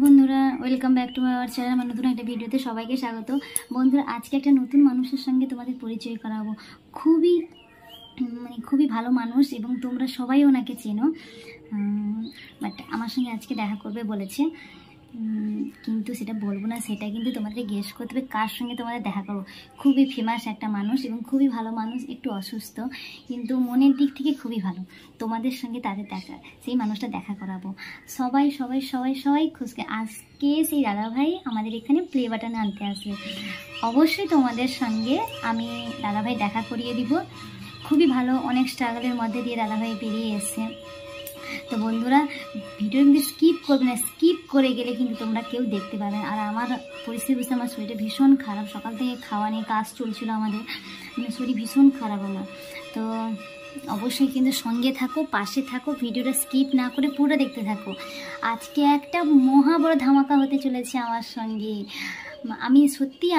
বন্ধুরা welcome back to my our channel. আমার নতুন একটা ভিডিওতে সবাইকে স্বাগত। বন্ধুরা আজকে একটা নতুন মানুষের সঙ্গে তোমাদের পরিচয় করাবো। খুবই ভালো মানুষ এবং তোমরা সবাই ওনাকে চেনো, বাট আমার সঙ্গে আজকে দেখা করবে বলেছে, কিন্তু সেটা বলবো না, সেটা কিন্তু তোমাদের গেস করতে হবে কার সঙ্গে তোমাদের দেখা করবো। খুবই ফেমাস একটা মানুষ এবং খুবই ভালো মানুষ, একটু অসুস্থ কিন্তু মনের দিক থেকে খুবই ভালো। তোমাদের সঙ্গে তাদের দেখা, সেই মানুষটা দেখা করাবো। সবাই সবাই সবাই সবাই খুশকে আজকে সেই দাদাভাই আমাদের এখানে প্লে বাটনে আনতে আসবে। অবশ্যই তোমাদের সঙ্গে আমি দাদাভাই দেখা করিয়ে দিব। খুবই ভালো, অনেক স্ট্রাগলের মধ্যে দিয়ে দাদাভাই বেরিয়ে এসছে। তো বন্ধুরা ভিডিও কিন্তু স্কিপ করবে না, স্কিপ করে গেলে কিন্তু তোমরা কেউ দেখতে পাবে না। আর আমার পরিস্থিতি বুঝতে আমার শরীরটা ভীষণ খারাপ, সকাল থেকে খাওয়া নিয়ে কাজ চলছিল আমাদের, শরীর ভীষণ খারাপ আমার। তো অবশ্যই কিন্তু সঙ্গে থাকো, পাশে থাকো, ভিডিওটা স্কিপ না করে পুরো দেখতে থাকো। আজকে একটা মহা বড় ধামাকা হতে চলেছে আমার সঙ্গে।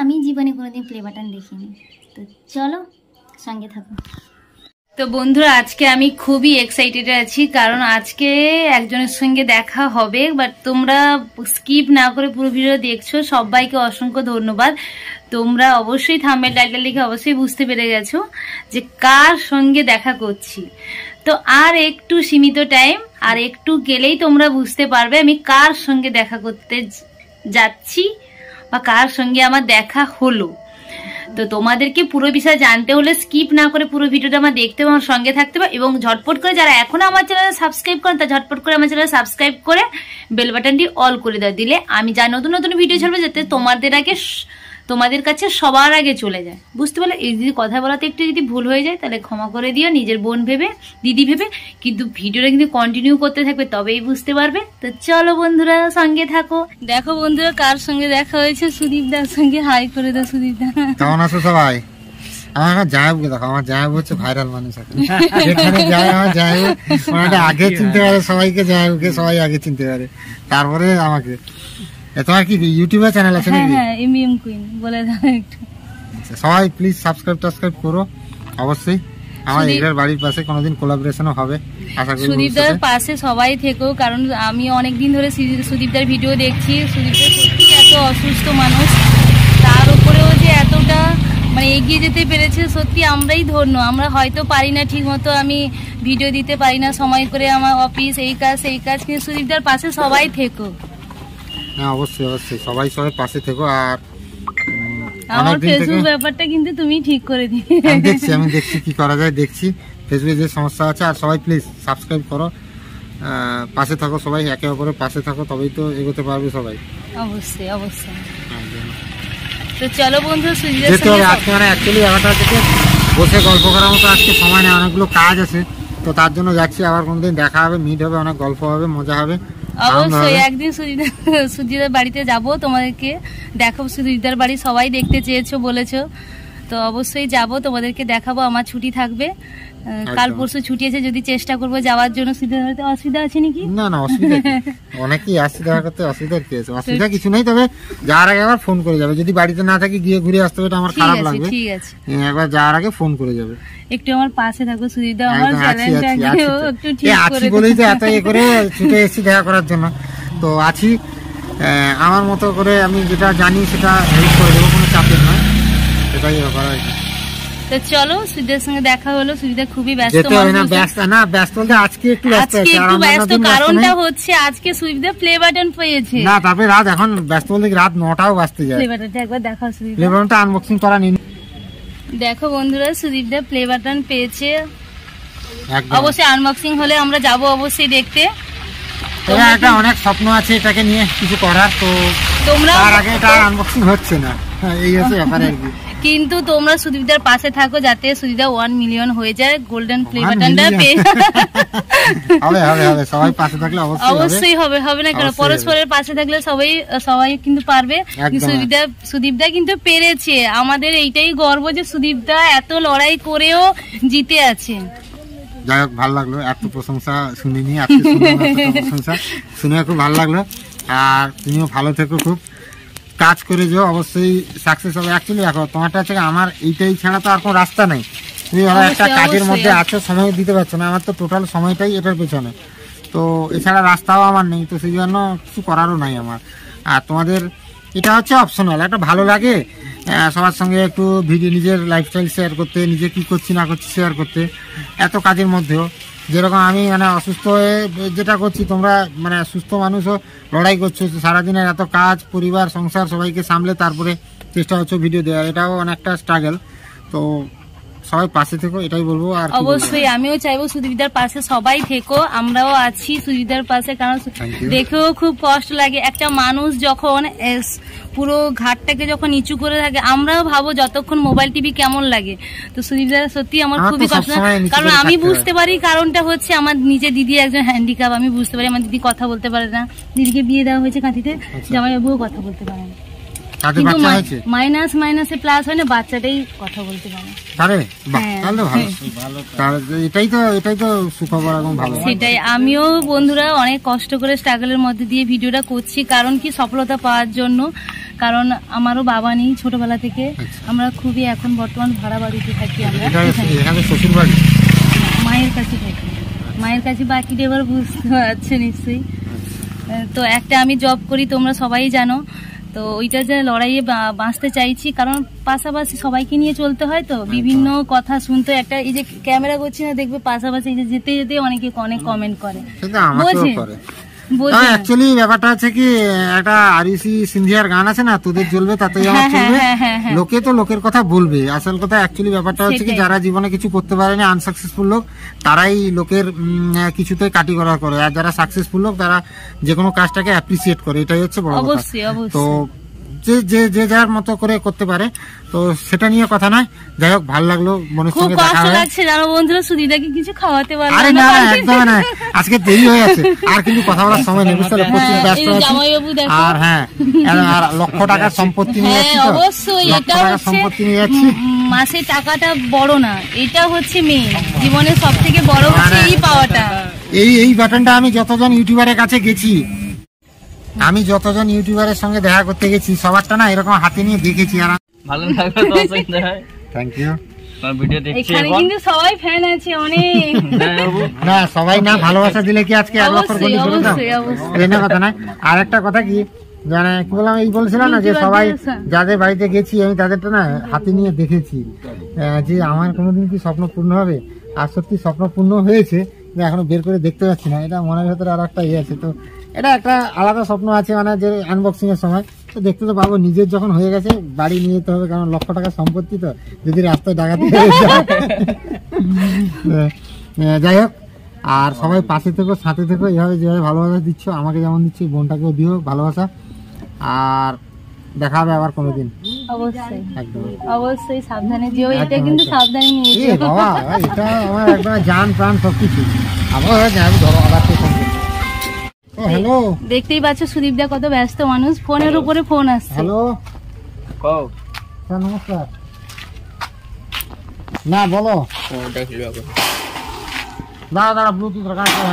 আমি জীবনে কোনোদিন প্লে বাটন দেখিনি। তো চলো সঙ্গে থাকো। তো বন্ধুরা আজকে আমি খুবই এক্সাইটেড আছি, কারণ আজকে একজনের সঙ্গে দেখা হবে। বাট তোমরা স্কিপ না করে পুরো ভিডিও দেখছো, সবাইকে অসংখ্য ধন্যবাদ। তোমরা অবশ্যই থাম্বনেল টাইটেল লিখে অবশ্যই বুঝতে পেরে গেছো যে কার সঙ্গে দেখা করছি। তো আর একটু সীমিত টাইম, আর একটু গেলেই তোমরা বুঝতে পারবে আমি কার সঙ্গে দেখা করতে যাচ্ছি বা কার সঙ্গে আমার দেখা হলো। তো তোমাদেরকে পুরো বিষয় জানতে হলে স্কিপ না করে পুরো ভিডিওটা আমার দেখতে হবে, আমার সঙ্গে থাকতে হবে এবং ঝটপট করে যারা এখনো আমার চ্যানেলে সাবস্ক্রাইব করেন তা ঝটপট করে আমার চ্যানেলে সাবস্ক্রাইব করে বেল বাটনটি অল করে দিলে আমি যা নতুন নতুন ভিডিও ছাড়বো যাতে তোমাদের কাছে সবার আগে চলে যায়। বুঝতে পারলে? এই যদি কথা বলাতে একটু যদি ভুল হয়ে যায় তাহলে ক্ষমা করে দিও, নিজের বোন ভেবে, দিদি ভেবে, কিন্তু ভিডিওটা কিন্তু কন্টিনিউ করতে থাকবে, তবেই বুঝতে পারবে। তো চলো বন্ধুরা সঙ্গে থাকো। দেখো বন্ধুরা কার সঙ্গে দেখা হয়েছে, সুদীপ দার সঙ্গে। হাই করে দাও সুদীপ দা। কেমন আছো সবাই? আমার জায়াবকে দেখো, আমার জায়াব হচ্ছে ভাইরাল মানুষ। যেখানে যায় আমার জায়াব আগে চিনতে পারে সবাইকে, জায়াবকে সবাই আগে চিনতে পারে, তারপরে আমাকে। তোমার কি ইউটিউবে চ্যানেল আছে নাকি? হ্যাঁ, এমএম কুইন বলে দাও একটু। সবাই প্লিজ সাবস্ক্রাইব করো অবশ্যই। আমার এর বাড়ির পাশে কোনোদিন কোলাবোরেশনও হবে আশা করি। সুদীপদার পাশে সবাই থেকো, কারণ আমি অনেকদিন ধরে সুদীপদার ভিডিও দেখছি। সুদীপদা সত্যি এত অসুস্থ মানুষ, তার উপরেও যে এতটা এগিয়ে যেতে পেরেছে, সত্যি আমরাই ধন্য। আমরা হয়তো পারি না ঠিক মতো, আমি ভিডিও দিতে পারি না সময় করে, আমার অফিস এই কাজ সেই কাজ, কিন্তু সুদীপদার পাশে সবাই থেকো। হ্যাঁ অবশ্যই সবাই পাশে থেকো। আর আমার ফেসবুক ব্যাপারটা কিন্তু তুমি ঠিক করে দিই। আমি দেখছি কি করা যায়, দেখছি ফেসবুকে যে সমস্যা আছে। আর সবাই প্লিজ সাবস্ক্রাইব করো, পাশে থাকো সবাই, একে অপরের পাশে থাকো, তবেই তো এগোতে পারবে সবাই। অবশ্যই। তো চলো বন্ধু আজকে অ্যাকচুয়ালি এগারোটা থেকে বসে গল্প করার মতো আজকে সময় নেই, অনেকগুলো কাজ আছে, তো তার জন্য যাচ্ছি। আবার কোনদিন দেখা হবে, মিট হবে, অনেক গল্প হবে, মজা হবে। অবশ্যই একদিন সুজিদার বাড়িতে যাব, তোমাদেরকে দেখাবো। সুজিদার বাড়ি সবাই দেখতে চেয়েছো বলেছো, তো অবশ্যই যাব, তোমাদেরকে দেখাবো। আমার ছুটি থাকবে, কাল পরশু ছুটি আছে, যদি চেষ্টা করবো যাওয়ার জন্য। সুজিদার বাড়িতে অসুবিধা আছে নাকি? না অসুবিধা অনেকেই আসছে দেখা করতে, অসুবিধার কি আছে? অসুবিধা কিছু নেই, তবে যাওয়ার আগে আবার ফোন করে যাবে। যদি বাড়িতে না থাকি গিয়ে ঘুরে আসতে হবে, আমার খারাপ লাগবে। ঠিক আছে, একবার যাওয়ার আগে ফোন করে যাবে। একটু আমার পাশে থাকো সুজিদা, আমার চ্যানেলটাকে একটু ঠিক করে দাও। বলেই তো এত করে ছুটে এসেছি দেখা করার জন্য। তো আছি আমার মতো করে, আমি যেটা জানি সেটা হেল্প করে দেবো, কোনো চাপের নয়, সেটাই ব্যাপার আর কি। তো চলো সুজিদার সঙ্গে দেখা হলো। সুজিদা খুবই ব্যস্ত ব্যস্ত বলতে আজকে একটু ব্যস্ত, কারণটা হচ্ছে আজকে সুজিদা প্লে বাটন পেয়েছে। না তারপরে রাত, এখন ব্যস্ত বলতে রাত 9টাও বাজতে যায়। প্লে বাটনটা একবার দেখাও সুজিদা। প্লে বাটনটা আনবক্সিং করা নেই। দেখো বন্ধুরা সুদীপদা প্লে বাটন পেয়েছে, অবশ্যই আনবক্সিং হলে আমরা যাব অবশ্যই দেখতে। একটা অনেক স্বপ্ন আছে এটাকে নিয়ে কিছু করার, তো তোমরা তার আগে এটা আনবক্সিং হচ্ছে না, এই হচ্ছে ব্যাপার আর কি। কিন্তু তোমরা সুদীপদার পাশে থাকো যাতে সুদীপদা 1 মিলিয়ন হয়ে যায়, গোল্ডেন প্লে বাটনটা পেয়ে। হবে সবাই পাশে থাকলে অবশ্যই হবে না কেন? পরস্পরের পাশে থাকলে সবাই কিন্তু পারবে। সুদীপদা কিন্তু পেরেছে, আমাদের এইটাই গর্ব যে সুদীপদা এত লড়াই করেও জিতে আছে। যাই হোক ভালো লাগলো, এত প্রশংসা শুনিনি, প্রশংসা শুনে খুব ভালো লাগলো। আর তুমিও ভালো থেকো, খুব কাজ করে যাও, অবশ্যই সাকসেস হবে। অ্যাকচুয়ালি দেখো তোমারটা হচ্ছে আমার এইটাই ছাড়া তো আর কোনো রাস্তা নেই। তুমি একটা কাজের মধ্যে আছো, সময় দিতে পারছো না, আমার তো টোটাল সময়টাই এটার পেছনে। তো এছাড়া রাস্তাও আমার নেই, তো সেই জন্য কিছু করারও নাই আমার। আর তোমাদের এটা হচ্ছে অপশনাল, একটা ভালো লাগে সবার সঙ্গে একটু ভিডিও, নিজের লাইফস্টাইল শেয়ার করতে, নিজে কি করছি না করছি শেয়ার করতে, এত কাজের মধ্যেও। যেরকম আমি মানে অসুস্থ হয়ে যেটা করছি, তোমরা মানে সুস্থ মানুষও লড়াই করছো, সারাদিনের এত কাজ, পরিবার, সংসার সবাইকে সামলে তারপরে চেষ্টা হচ্ছে ভিডিও দেওয়ার, এটাও অনেকটা স্ট্রাগল। তো সবাই পাশে থেকো, এটাই বলবো। আর অবশ্যই আমিও চাইবো সুদীপদার পাশে সবাই থেকো, আমরাও আছি সুদীপদার পাশে, কারণ দেখেও খুব কষ্ট লাগে একটা মানুষ যখন পুরো ঘাটটাকে যখন নিচু করে থাকে, আমরাও ভাবো যতক্ষণ মোবাইল টিভি কেমন লাগে। তো সুদীপদার সত্যি আমার খুবই কষ্ট, কারণ আমি বুঝতে পারি কারণটা হচ্ছে আমার নিজের দিদি একজন হ্যান্ডিক্যাপ, আমি বুঝতে পারি আমার দিদি কথা বলতে পারে না, দিদিকে বিয়ে দেওয়া হয়েছে কাঁথিতে, জামাইবাবুও কথা বলতে পারে না, কিন্তু মাইনাসে প্লাস হয় না, বাচ্চাটাই কথা বলতে পারে। সেটাই আমিও বন্ধুরা অনেক কষ্ট করে স্ট্রাগলের মধ্যে দিয়ে ভিডিওটা করছি, কারণ কি সফলতা পাওয়ার জন্য। কারণ আমারও বাবা নেই ছোটবেলা থেকে, আমরা খুবই এখন বর্তমান ভাড়া বাড়িতে থাকি, আমরা মায়ের কাছে থাকি, মায়ের কাছে বাকিটা এবার বুঝতে পারছে নিশ্চয়ই। তো একটা আমি জব করি, তোমরা সবাই জানো, তো ওইটা যে লড়াইয়ে বাঁচতে চাইছি, কারণ পাশাপাশি সবাইকে নিয়ে চলতে হয়, তো বিভিন্ন কথা শুনতে, একটা এই যে ক্যামেরা করছি না, দেখবে পাশাপাশি যেতে যেতে অনেকে অনেক কমেন্ট করে, অ্যাকচুয়ালি ব্যাপারটা হচ্ছে কি, একটা আরিসি সিন্ধিয়ার গান আছে না, তোদের জ্বলবে তাতেই আমার চলবে, লোকে তো লোকের কথা বলবে। আসল কথা অ্যাকচুয়ালি ব্যাপারটা হচ্ছে কি, যারা জীবনে কিছু করতে পারেনি, আনসাকসেসফুল লোক, তারাই লোকের কিছুতে কাটি করা করে, আর যারা সাকসেসফুল লোক তারা যে কোনো কাজটাকে অ্যাপ্রিসিয়েট করে, এটাই হচ্ছে বড় কথা। তো যে যার মতো করে করতে পারে, তো সেটা নিয়ে কথা নয়। যাই হোক, ভালো লাগলো বোনের সঙ্গে দেখা হয়ে। জানো বন্ধুরা, সুদীদাকে কিছু খাওয়াতে পারলাম না। আরে না, একদম না, আজকে দেরি হয়ে আছে, আর কিন্তু কথা বলার সময় নেই, বুঝতে পারলে, প্রচুর ব্যস্ত আছি। আর হ্যাঁ, আর লক্ষ টাকার সম্পত্তি নিয়ে যাচ্ছি, তো অবশ্যই এটা সম্পত্তি নিয়ে যাচ্ছি। মাসে টাকাটা বড় না, এটা হচ্ছে মেইন, জীবনের সবথেকে বড় হচ্ছে এই পাওয়াটা। এই বাটনটা আমি যতজন ইউটিউবারের কাছে গেছি, আমি যতজন ইউটিউবারের সঙ্গে দেখা করতে গেছি, সবারটা না এরকম হাতে নিয়ে দেখেছি, আর ভালো লাগলো। Thank you. এখানে কিন্তু সবাই ফ্যান আছে অনেক। না সবাই না ভালোবাসা দিলে কি আজকে 1 লক্ষ কোটি করে দাও, এটা কথা না। আর একটা কথা কি, মানে কি বললাম, এই বলছিলাম না যে সবাই যাদের বাড়িতে গেছি আমি তাদেরটা না হাতে নিয়ে দেখেছি, যে আমার কোনোদিন কি স্বপ্ন পূর্ণ হবে, আর সত্যি স্বপ্ন পূর্ণ হয়েছে, এখনো বের করে দেখতে পাচ্ছি না, এটা মনের ভেতরে আর একটা ইয়ে আছে। তো এটা একটা আলাদা স্বপ্ন আছে, মানে যে আনবক্সিং এর সময় তো দেখতে তো পাবো, নিজের যখন হয়ে গেছে বাড়ি নিয়ে যেতে হবে, কারণ লক্ষ টাকার সম্পত্তি, তো যদি রাস্তায় ডাকাতি যাই হোক, আর সবাই পাশে থেকো, সাথে থেকো, এইভাবে যেভাবে ভালোবাসা দিচ্ছ আমাকে, যেমন দিচ্ছ বোনটাকেও দিও ভালোবাসা। আর দেখা হবে আবার কোনোদিন, অবশ্যই অবশ্যই সাবধানে যেও, এটা কিন্তু সাবধানে নিয়ে যেও বাবা, এটা আমার একদম জান প্রাণ সবকিছু। আবার যাই ধরো আবার তো ফোন। ও হ্যালো, দেখতেই পাচ্ছ সুদীপদা কত ব্যস্ত মানুষ, ফোনের উপরে ফোন আসছে। হ্যালো, কও স্যার নমস্কার। না বলো, দাঁড়া ব্লুটুথ রাখা আছে,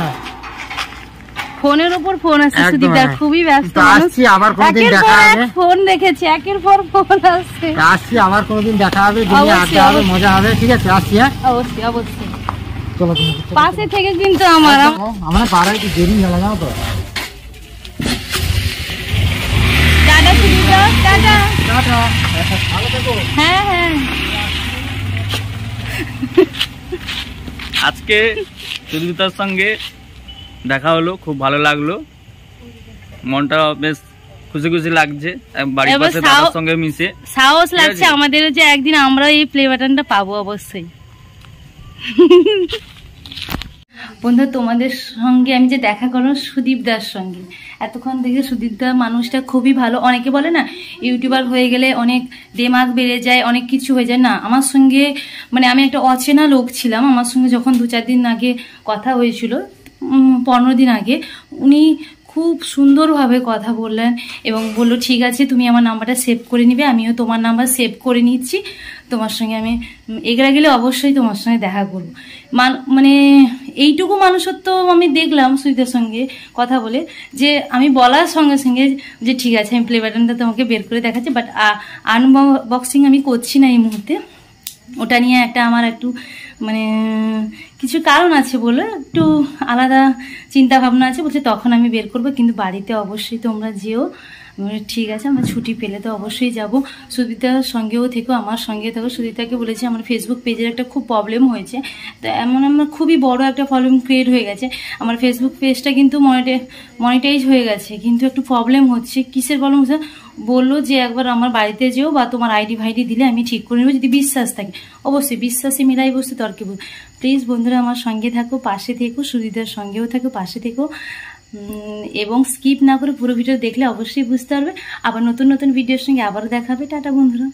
ফোনের উপর ফোন আসছে সুদীপদা, খুবই ব্যস্ত মানুষ। আবার কোনদিন দেখা হবে, ফোন দেখেছি, একের পর ফোন আসছে। আসছি, আবার কোনদিন দেখা হবে, দুনিয়া আড্ডা হবে, মজা হবে, ঠিক আছে? আসছি, হ্যাঁ অবশ্যই অবশ্যই, চলো পাশে থেকে কিন্তু আমার পাড়ায় একটু দেরি গেল, জানো তো। টাটা সুদীপদা, টাটা টাটা, ভালো থেকো। হ্যাঁ হ্যাঁ, আজকে সুদীপদার সঙ্গে দেখা হলো, খুব ভালো লাগলো, মনটা বেশ খুশি খুশি লাগছে, বাড়ির পাশে দাদার সঙ্গে মিশে সাহস লাগছে আমাদের যে একদিন আমরা এই প্লে বাটনটা পাবো অবশ্যই। বন্ধু, তোমাদের সঙ্গে আমি যে দেখা করলাম সুদীপদার সঙ্গে, এতক্ষণ দেখে সুদীপদা মানুষটা খুবই ভালো। অনেকে বলে না ইউটিউবার হয়ে গেলে অনেক দেমাগ বেড়ে যায়, অনেক কিছু হয়ে যায়, না আমার সঙ্গে মানে আমি একটা অচেনা লোক ছিলাম, আমার সঙ্গে যখন 2-4 দিন আগে কথা হয়েছিল, 15 দিন আগে, উনি খুব সুন্দরভাবে কথা বললেন এবং বললো ঠিক আছে তুমি আমার নাম্বারটা সেভ করে নিবে, আমিও তোমার নাম্বার সেভ করে নিচ্ছি, তোমার সঙ্গে আমি এগরা গেলে অবশ্যই তোমার সঙ্গে দেখা করবো। মানে এইটুকু মানুষত্ব আমি দেখলাম সুদীপদার সঙ্গে কথা বলে, যে আমি বলার সঙ্গে সঙ্গে যে ঠিক আছে আমি প্লে বাটনটা তোমাকে বের করে দেখাচ্ছি, বাট আনবক্সিং আমি করছি না এই মুহূর্তে, ওটা নিয়ে একটা আমার একটু মানে কিছু কারণ আছে বলে একটু আলাদা চিন্তা ভাবনা আছে, বলছে তখন আমি বের করবো, কিন্তু বাড়িতে অবশ্যই তোমরা যেও। ঠিক আছে, আমরা ছুটি পেলে তো অবশ্যই যাব। সুদীপ্তার সঙ্গেও থেকো, আমার সঙ্গে থেকো। সুদীপ্তাকে বলেছি আমার ফেসবুক পেজের একটা খুব প্রবলেম হয়েছে, তো এমন আমার খুবই বড় একটা প্রবলেম ক্রিয়েট হয়ে গেছে। আমার ফেসবুক পেজটা কিন্তু মনিটাইজ হয়ে গেছে, কিন্তু একটু প্রবলেম হচ্ছে। কিসের প্রবলেম হচ্ছে বললো যে একবার আমার বাড়িতে যেও বা তোমার আইডি ভাইডি দিলে আমি ঠিক করে নেবো, যদি বিশ্বাস থাকে। অবশ্যই বিশ্বাসে মিলাই বস্তু তর্কে বল। প্লিজ বন্ধুরা আমার সঙ্গে থাকো, পাশে থেকো, সুদীপ্তার সঙ্গেও থাকো, পাশে থেকো, এবং স্কিপ না করে পুরো ভিডিও দেখলে অবশ্যই বুঝতে পারবে। আবার নতুন নতুন ভিডিওর সঙ্গে আবারও দেখা হবে। টাটা বন্ধুরা।